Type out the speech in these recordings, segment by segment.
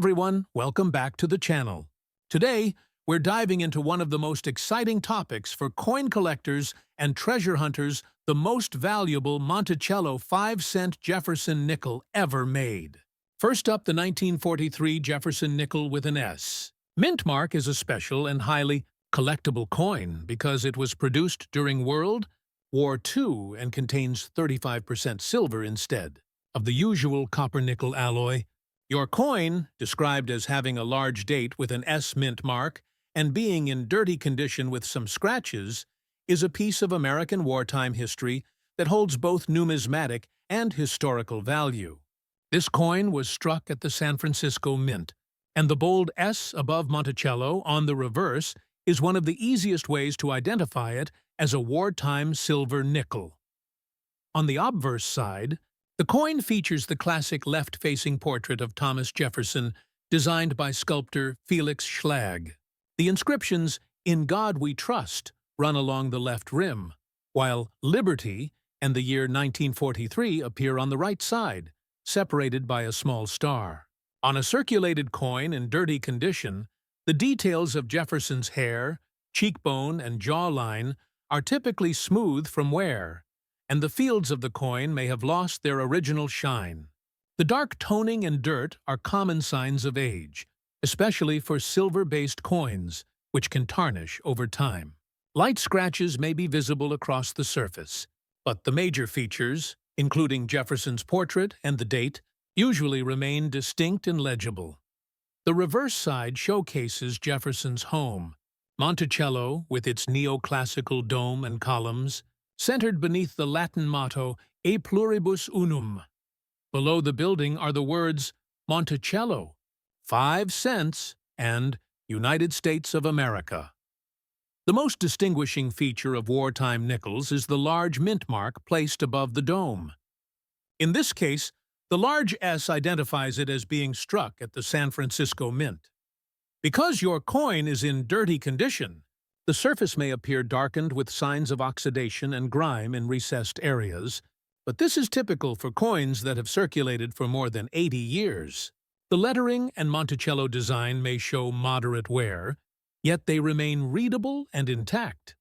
everyone, welcome back to the channel. Today, we're diving into one of the most exciting topics for coin collectors and treasure hunters, the most valuable Monticello 5-cent Jefferson nickel ever made. First up, the 1943 Jefferson nickel with an S. Mint mark is a special and highly collectible coin because it was produced during World War II and contains 35% silver instead of the usual copper-nickel alloy. Your coin, described as having a large date with an S mint mark and being in dirty condition with some scratches, is a piece of American wartime history that holds both numismatic and historical value. This coin was struck at the San Francisco Mint, and the bold S above Monticello on the reverse is one of the easiest ways to identify it as a wartime silver nickel. On the obverse side, the coin features the classic left-facing portrait of Thomas Jefferson, designed by sculptor Felix Schlag. The inscriptions, "In God We Trust," run along the left rim, while "Liberty" and the year 1943 appear on the right side, separated by a small star. On a circulated coin in dirty condition, the details of Jefferson's hair, cheekbone, and jawline are typically smooth from wear, and the fields of the coin may have lost their original shine. The dark toning and dirt are common signs of age, especially for silver-based coins, which can tarnish over time. Light scratches may be visible across the surface, but the major features, including Jefferson's portrait and the date, usually remain distinct and legible. The reverse side showcases Jefferson's home, Monticello, with its neoclassical dome and columns, centered beneath the Latin motto E pluribus unum. Below the building are the words Monticello, 5 cents, and United States of America. The most distinguishing feature of wartime nickels is the large mint mark placed above the dome. In this case, the large S identifies it as being struck at the San Francisco Mint. Because your coin is in dirty condition, the surface may appear darkened with signs of oxidation and grime in recessed areas, but this is typical for coins that have circulated for more than 80 years. The lettering and Monticello design may show moderate wear, yet they remain readable and intact.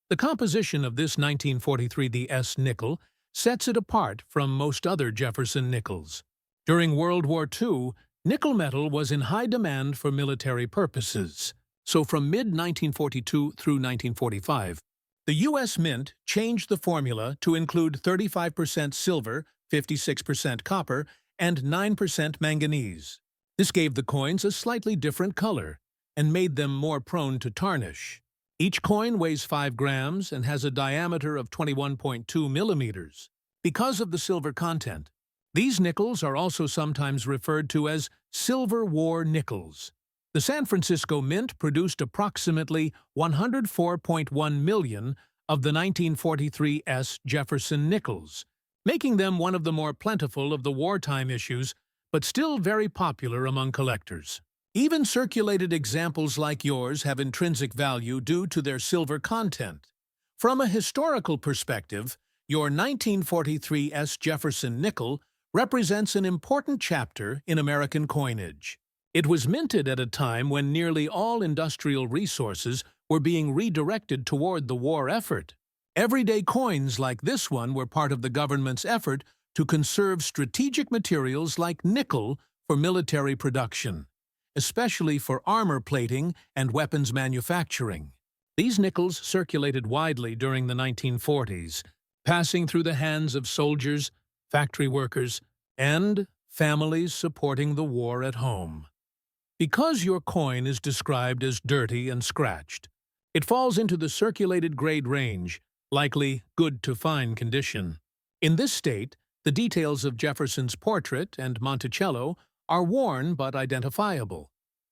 The composition of this 1943 the S nickel sets it apart from most other Jefferson nickels. During World War II, nickel metal was in high demand for military purposes. So from mid-1942 through 1945, the U.S. Mint changed the formula to include 35% silver, 56% copper, and 9% manganese. This gave the coins a slightly different color and made them more prone to tarnish. Each coin weighs 5 grams and has a diameter of 21.2 millimeters. Because of the silver content, these nickels are also sometimes referred to as Silver War nickels. The San Francisco Mint produced approximately 104.1 million of the 1943 S Jefferson nickels, making them one of the more plentiful of the wartime issues, but still very popular among collectors. Even circulated examples like yours have intrinsic value due to their silver content. From a historical perspective, your 1943 S Jefferson nickel represents an important chapter in American coinage. It was minted at a time when nearly all industrial resources were being redirected toward the war effort. Everyday coins like this one were part of the government's effort to conserve strategic materials like nickel for military production, especially for armor plating and weapons manufacturing. These nickels circulated widely during the 1940s, passing through the hands of soldiers, factory workers, and families supporting the war at home. Because your coin is described as dirty and scratched, it falls into the circulated grade range, likely good to fine condition. In this state, the details of Jefferson's portrait and Monticello are worn but identifiable,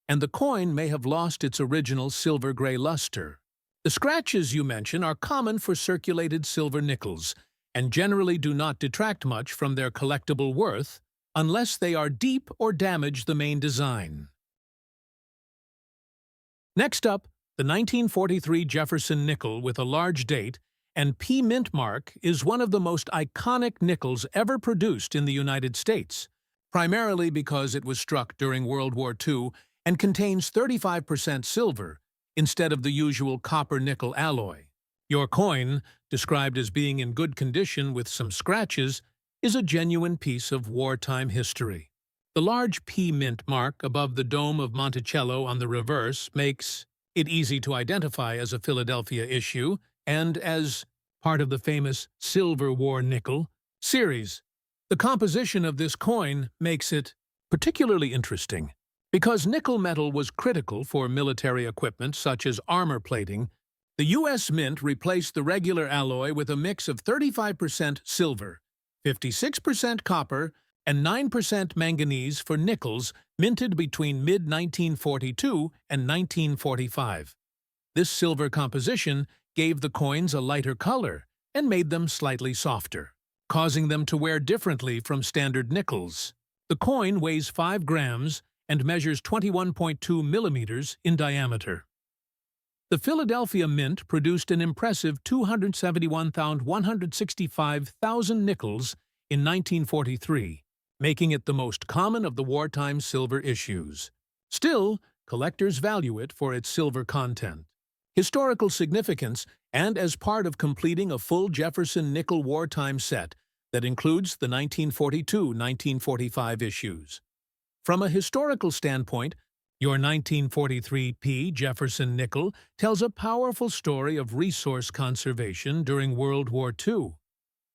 and the coin may have lost its original silver-gray luster. The scratches you mention are common for circulated silver nickels and generally do not detract much from their collectible worth unless they are deep or damage the main design. Next up, the 1943 Jefferson nickel with a large date and P mint mark is one of the most iconic nickels ever produced in the United States. primarily because it was struck during World War II and contains 35% silver instead of the usual copper-nickel alloy. Your coin, described as being in good condition with some scratches, is a genuine piece of wartime history. The large P mint mark above the dome of Monticello on the reverse makes it easy to identify as a Philadelphia issue and as part of the famous Silver War Nickel series. The composition of this coin makes it particularly interesting. Because nickel metal was critical for military equipment such as armor plating, the U.S. Mint replaced the regular alloy with a mix of 35% silver, 56% copper, and 9% manganese for nickels minted between mid-1942 and 1945. This silver composition gave the coins a lighter color and made them slightly softer, causing them to wear differently from standard nickels. The coin weighs 5 grams and measures 21.2 millimeters in diameter. The Philadelphia Mint produced an impressive 271,165,000 nickels in 1943, making it the most common of the wartime silver issues. Still, collectors value it for its silver content, historical significance, and as part of completing a full Jefferson nickel wartime set that includes the 1942-1945 issues. From a historical standpoint, your 1943 P Jefferson nickel tells a powerful story of resource conservation during World War II.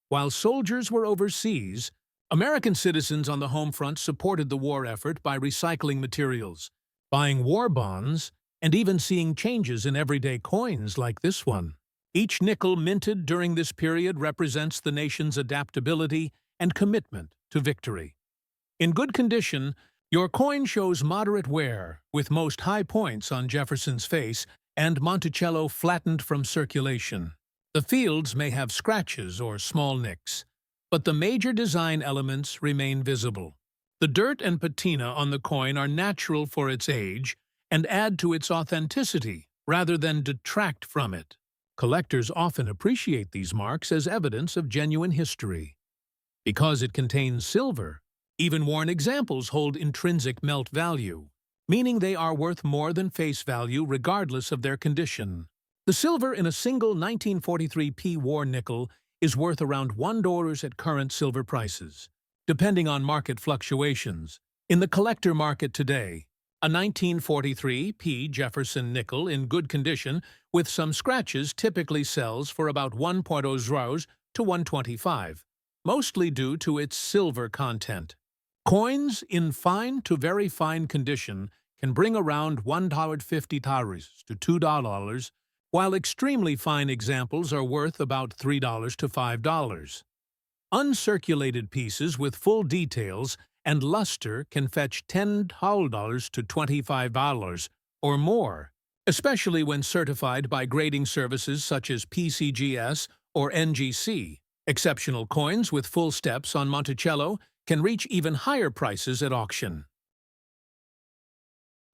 While soldiers were overseas, American citizens on the home front supported the war effort by recycling materials, buying war bonds, and even seeing changes in everyday coins like this one. Each nickel minted during this period represents the nation's adaptability and commitment to victory. In good condition, your coin shows moderate wear, with most high points on Jefferson's face and Monticello flattened from circulation. The fields may have scratches or small nicks, but the major design elements remain visible. The dirt and patina on the coin are natural for its age and add to its authenticity rather than detract from it. Collectors often appreciate these marks as evidence of genuine history. Because it contains silver, even worn examples hold intrinsic melt value, meaning they are worth more than face value regardless of their condition. The silver in a single 1943 P war nickel is worth around $1 at current silver prices, depending on market fluctuations. In the collector market today, a 1943 P Jefferson nickel in good condition with some scratches typically sells for about $1.00 to $1.25, mostly due to its silver content. Coins in fine to very fine condition can bring around $1.50 to $2, while extremely fine examples are worth about $3 to $5. Uncirculated pieces with full details and luster can fetch $10 to $25 or more, especially when certified by grading services such as PCGS or NGC. Exceptional coins with full steps on Monticello can reach even higher prices at auction.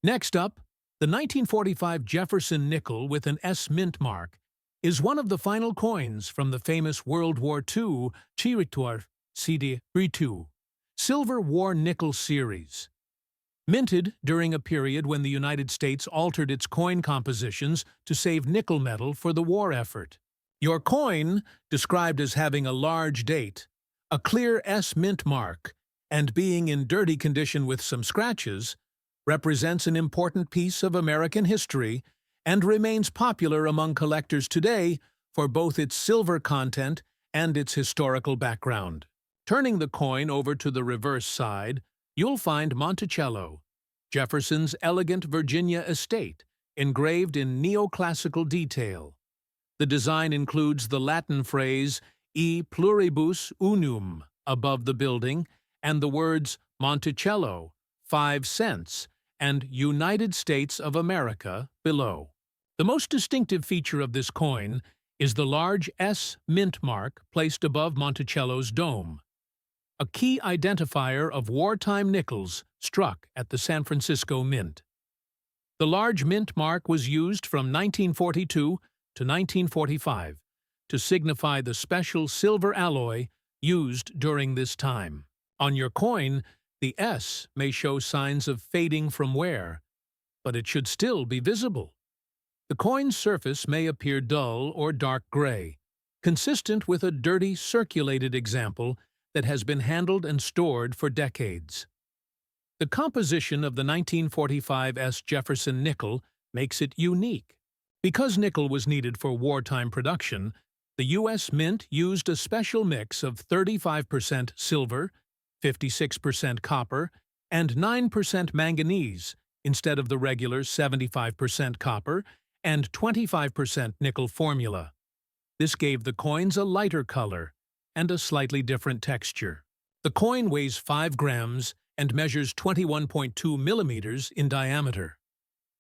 Next up, the 1945 Jefferson nickel with an S mint mark is one of the final coins from the famous World War II Territoire CD Ritu Silver War Nickel series. Minted during a period when the United States altered its coin compositions to save nickel metal for the war effort. Your coin, described as having a large date, a clear S mint mark, and being in dirty condition with some scratches, represents an important piece of American history and remains popular among collectors today for both its silver content and its historical background. Turning the coin over to the reverse side, you'll find Monticello, Jefferson's elegant Virginia estate, engraved in neoclassical detail. The design includes the Latin phrase E pluribus unum above the building and the words Monticello, 5 cents, and United States of America below. The most distinctive feature of this coin is the large S mint mark placed above Monticello's dome, a key identifier of wartime nickels struck at the San Francisco Mint. The large mint mark was used from 1942 to 1945 to signify the special silver alloy used during this time. On your coin, The S may show signs of fading from wear, but it should still be visible. The coin's surface may appear dull or dark gray, consistent with a dirty, circulated example that has been handled and stored for decades. The composition of the 1945 S. Jefferson nickel makes it unique. Because nickel was needed for wartime production, the U.S. Mint used a special mix of 35% silver, 56% copper, and 9% manganese instead of the regular 75% copper and 25% nickel formula. This gave the coins a lighter color and a slightly different texture. The coin weighs 5 grams and measures 21.2 millimeters in diameter.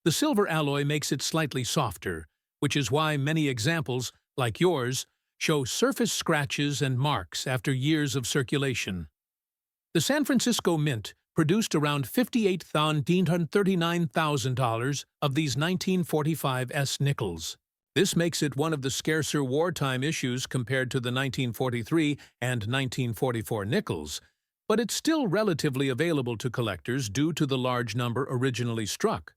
The silver alloy makes it slightly softer, which is why many examples, like yours, show surface scratches and marks after years of circulation. The San Francisco Mint produced around $58,939,000 of these 1945 S nickels. This makes it one of the scarcer wartime issues compared to the 1943 and 1944 nickels, but it's still relatively available to collectors due to the large number originally struck.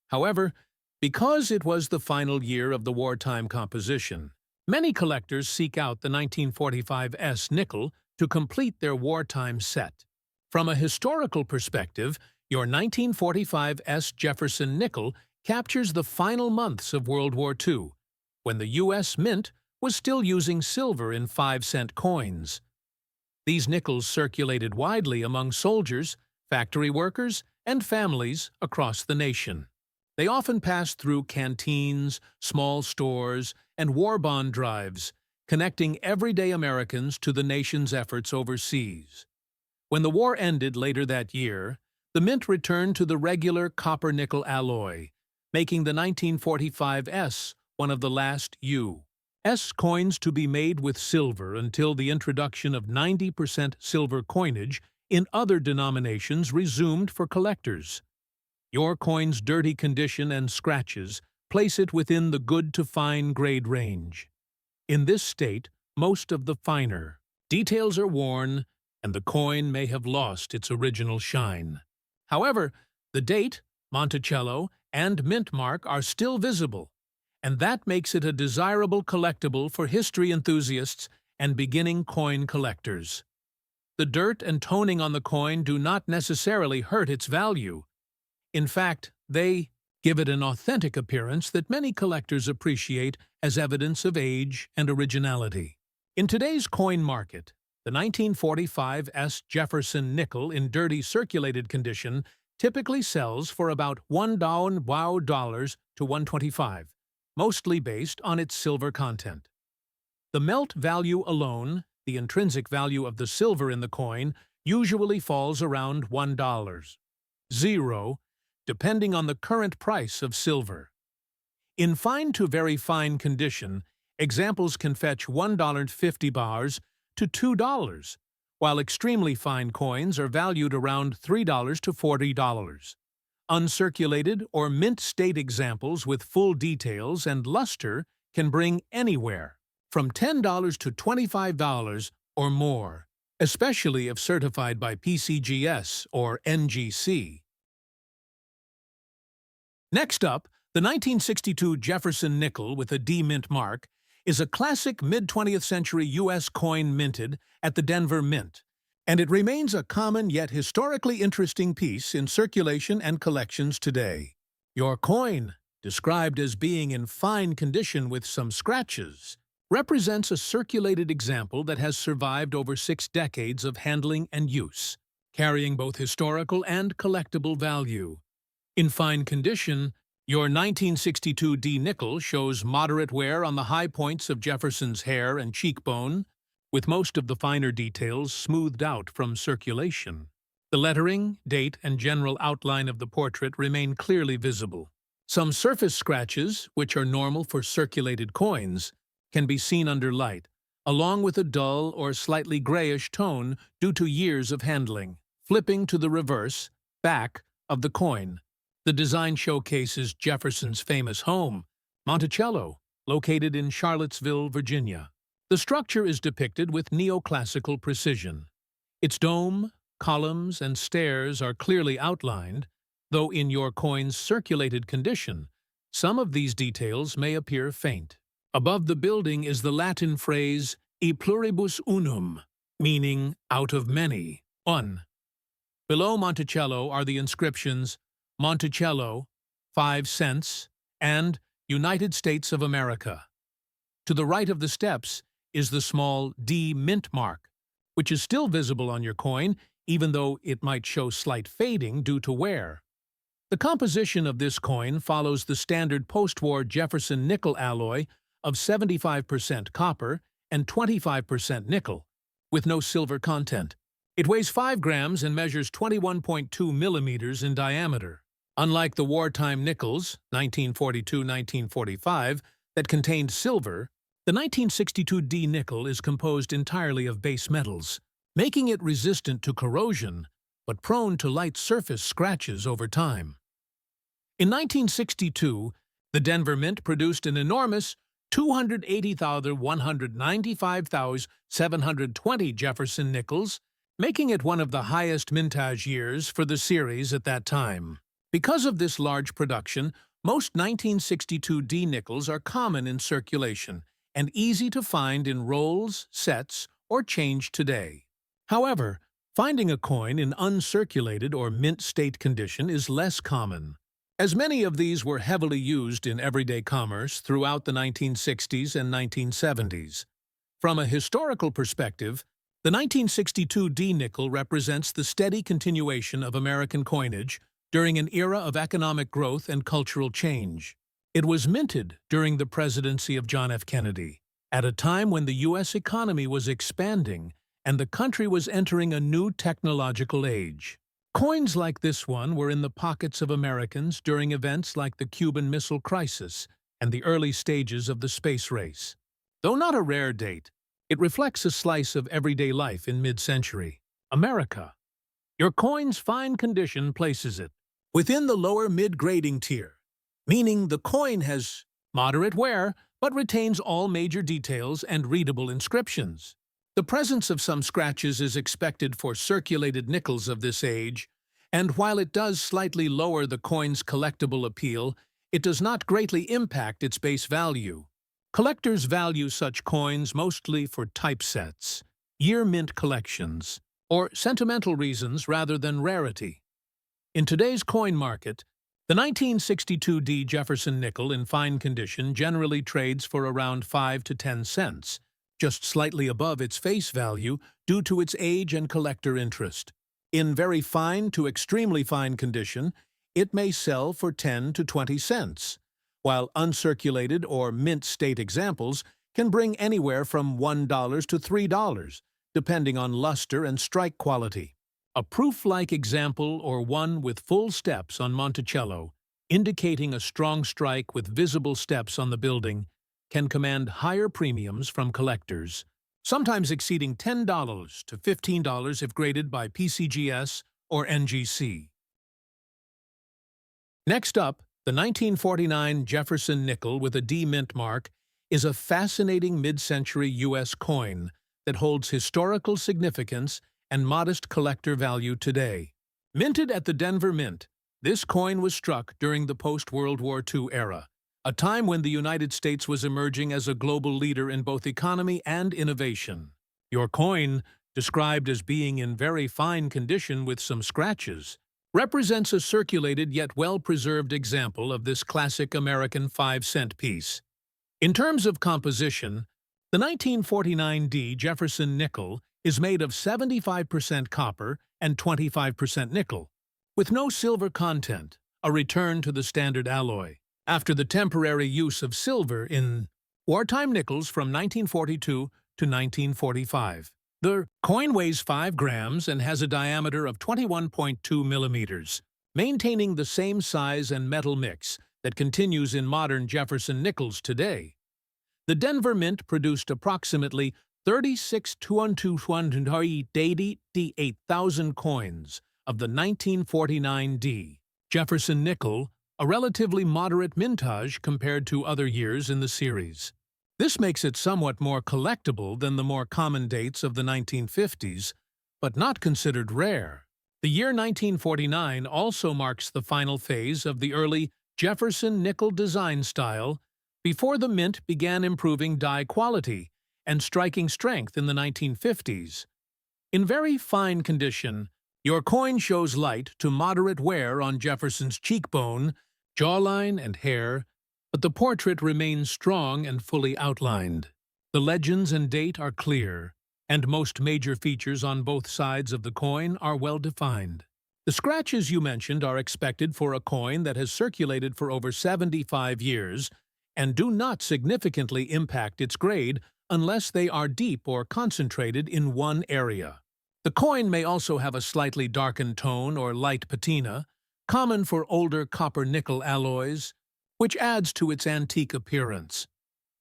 However, because it was the final year of the wartime composition, many collectors seek out the 1945 S nickel to complete their wartime set. From a historical perspective, your 1945 S. Jefferson nickel captures the final months of World War II, when the U.S. Mint was still using silver in 5-cent coins. These nickels circulated widely among soldiers, factory workers, and families across the nation. They often passed through canteens, small stores, and war bond drives, connecting everyday Americans to the nation's efforts overseas. When the war ended later that year, the Mint returned to the regular copper-nickel alloy, making the 1945 S one of the last U.S. coins to be made with silver until the introduction of 90% silver coinage in other denominations resumed for collectors. Your coin's dirty condition and scratches place it within the good to fine grade range. In this state, most of the finer details are worn, and the coin may have lost its original shine. However, the date, Monticello, and mint mark are still visible, and that makes it a desirable collectible for history enthusiasts and beginning coin collectors. The dirt and toning on the coin do not necessarily hurt its value. In fact, they give it an authentic appearance that many collectors appreciate as evidence of age and originality. In today's coin market, the 1945 S. Jefferson nickel in dirty circulated condition typically sells for about $1 to $1.25, mostly based on its silver content. The melt value alone, the intrinsic value of the silver in the coin, usually falls around $1.00, depending on the current price of silver. In fine to very fine condition, examples can fetch $1.50 to $2, while extremely fine coins are valued around $3 to $40. Uncirculated or mint state examples with full details and luster can bring anywhere from $10 to $25 or more, especially if certified by PCGS or NGC. Next up, the 1962 Jefferson nickel with a D mint mark is a classic mid-20th century U.S. coin minted at the Denver Mint, and it remains a common yet historically interesting piece in circulation and collections today. Your coin, described as being in fine condition with some scratches, represents a circulated example that has survived over 6 decades of handling and use, carrying both historical and collectible value. In fine condition, your 1962 D nickel shows moderate wear on the high points of Jefferson's hair and cheekbone, with most of the finer details smoothed out from circulation. The lettering, date, and general outline of the portrait remain clearly visible. Some surface scratches, which are normal for circulated coins, can be seen under light, along with a dull or slightly grayish tone due to years of handling. Flipping to the reverse, back, of the coin, the design showcases Jefferson's famous home, Monticello, located in Charlottesville, Virginia. The structure is depicted with neoclassical precision. Its dome, columns, and stairs are clearly outlined, though in your coin's circulated condition, some of these details may appear faint. Above the building is the Latin phrase e pluribus unum, meaning out of many, one. Below Monticello are the inscriptions Monticello, 5 cents, and United States of America. To the right of the steps is the small D mint mark, which is still visible on your coin, even though it might show slight fading due to wear. The composition of this coin follows the standard post-war Jefferson nickel alloy of 75% copper and 25% nickel, with no silver content. It weighs 5 grams and measures 21.2 millimeters in diameter. Unlike the wartime nickels, 1942-1945, that contained silver, the 1962D nickel is composed entirely of base metals, making it resistant to corrosion but prone to light surface scratches over time. In 1962, the Denver Mint produced an enormous 280,195,720 Jefferson nickels, making it one of the highest mintage years for the series at that time. Because of this large production, most 1962D nickels are common in circulation and easy to find in rolls, sets, or change today. However, finding a coin in uncirculated or mint state condition is less common, as many of these were heavily used in everyday commerce throughout the 1960s and 1970s. From a historical perspective, the 1962D nickel represents the steady continuation of American coinage during an era of economic growth and cultural change. It was minted during the presidency of John F. Kennedy, at a time when the U.S. economy was expanding and the country was entering a new technological age. Coins like this one were in the pockets of Americans during events like the Cuban Missile Crisis and the early stages of the space race. Though not a rare date, it reflects a slice of everyday life in mid-century America. Your coin's fine condition places it within the lower mid-grading tier, meaning the coin has moderate wear but retains all major details and readable inscriptions. The presence of some scratches is expected for circulated nickels of this age, and while it does slightly lower the coin's collectible appeal, it does not greatly impact its base value. Collectors value such coins mostly for typesets, year mint collections, or sentimental reasons rather than rarity. In today's coin market, the 1962D Jefferson nickel in fine condition generally trades for around 5 to 10 cents, just slightly above its face value due to its age and collector interest. In very fine to extremely fine condition, it may sell for 10 to 20 cents, while uncirculated or mint state examples can bring anywhere from $1 to $3, depending on luster and strike quality. A proof-like example or one with full steps on Monticello, indicating a strong strike with visible steps on the building, can command higher premiums from collectors, sometimes exceeding $10 to $15 if graded by PCGS or NGC. Next up, the 1949 Jefferson nickel with a D mint mark is a fascinating mid-century U.S. coin that holds historical significance and modest collector value today. Minted at the Denver Mint, this coin was struck during the post-World War II era, a time when the United States was emerging as a global leader in both economy and innovation. Your coin, described as being in very fine condition with some scratches, represents a circulated yet well-preserved example of this classic American 5-cent piece. In terms of composition, the 1949D Jefferson nickel is made of 75% copper and 25% nickel, with no silver content, a return to the standard alloy, after the temporary use of silver in wartime nickels from 1942 to 1945. The coin weighs 5 grams and has a diameter of 21.2 millimeters, maintaining the same size and metal mix that continues in modern Jefferson nickels today. The Denver Mint produced approximately 36,288,000 coins of the 1949D Jefferson nickel, a relatively moderate mintage compared to other years in the series. This makes it somewhat more collectible than the more common dates of the 1950s, but not considered rare. The year 1949 also marks the final phase of the early Jefferson nickel design style before the mint began improving die quality and striking strength in the 1950s. In very fine condition, your coin shows light to moderate wear on Jefferson's cheekbone, jawline, and hair, but the portrait remains strong and fully outlined. The legends and date are clear, and most major features on both sides of the coin are well defined. The scratches you mentioned are expected for a coin that has circulated for over 75 years and do not significantly impact its grade unless they are deep or concentrated in one area. The coin may also have a slightly darkened tone or light patina, common for older copper-nickel alloys, which adds to its antique appearance.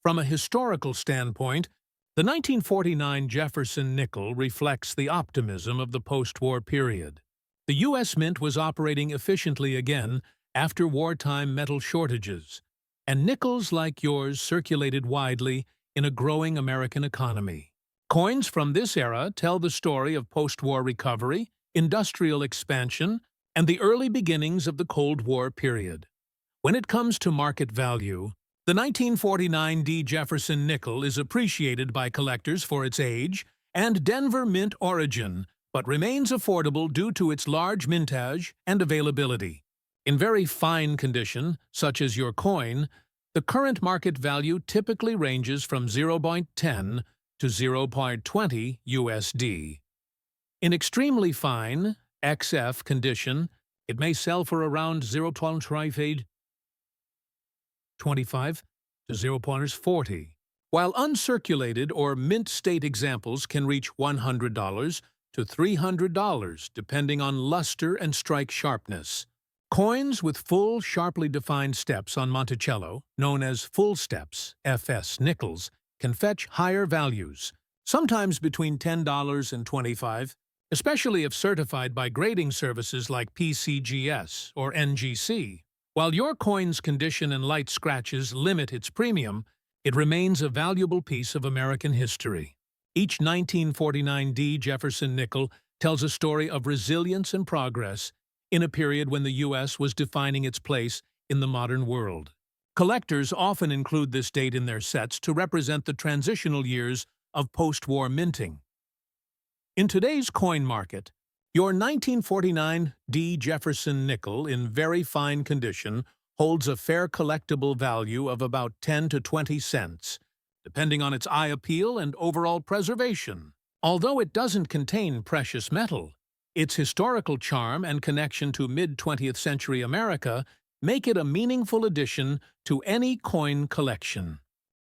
From a historical standpoint, the 1949 Jefferson nickel reflects the optimism of the post-war period. The U.S. Mint was operating efficiently again after wartime metal shortages, and nickels like yours circulated widely in a growing American economy. Coins from this era tell the story of post-war recovery, industrial expansion, and the early beginnings of the Cold War period. When it comes to market value, the 1949 D. Jefferson nickel is appreciated by collectors for its age and Denver Mint origin, but remains affordable due to its large mintage and availability. In very fine condition, such as your coin, the current market value typically ranges from 0.10 to 0.20 USD. In extremely fine, XF condition, it may sell for around 0.25 to 0.40, while uncirculated or mint state examples can reach $100 to $300 depending on luster and strike sharpness. Coins with full, sharply defined steps on Monticello, known as full steps, FS nickels, can fetch higher values, sometimes between $10 and $25, especially if certified by grading services like PCGS or NGC. While your coin's condition and light scratches limit its premium, it remains a valuable piece of American history. Each 1949 D. Jefferson nickel tells a story of resilience and progress in a period when the U.S. was defining its place in the modern world. Collectors often include this date in their sets to represent the transitional years of post-war minting. In today's coin market, your 1949 D. Jefferson nickel in very fine condition holds a fair collectible value of about 10 to 20 cents, depending on its eye appeal and overall preservation. Although it doesn't contain precious metal, its historical charm and connection to mid-20th century America make it a meaningful addition to any coin collection.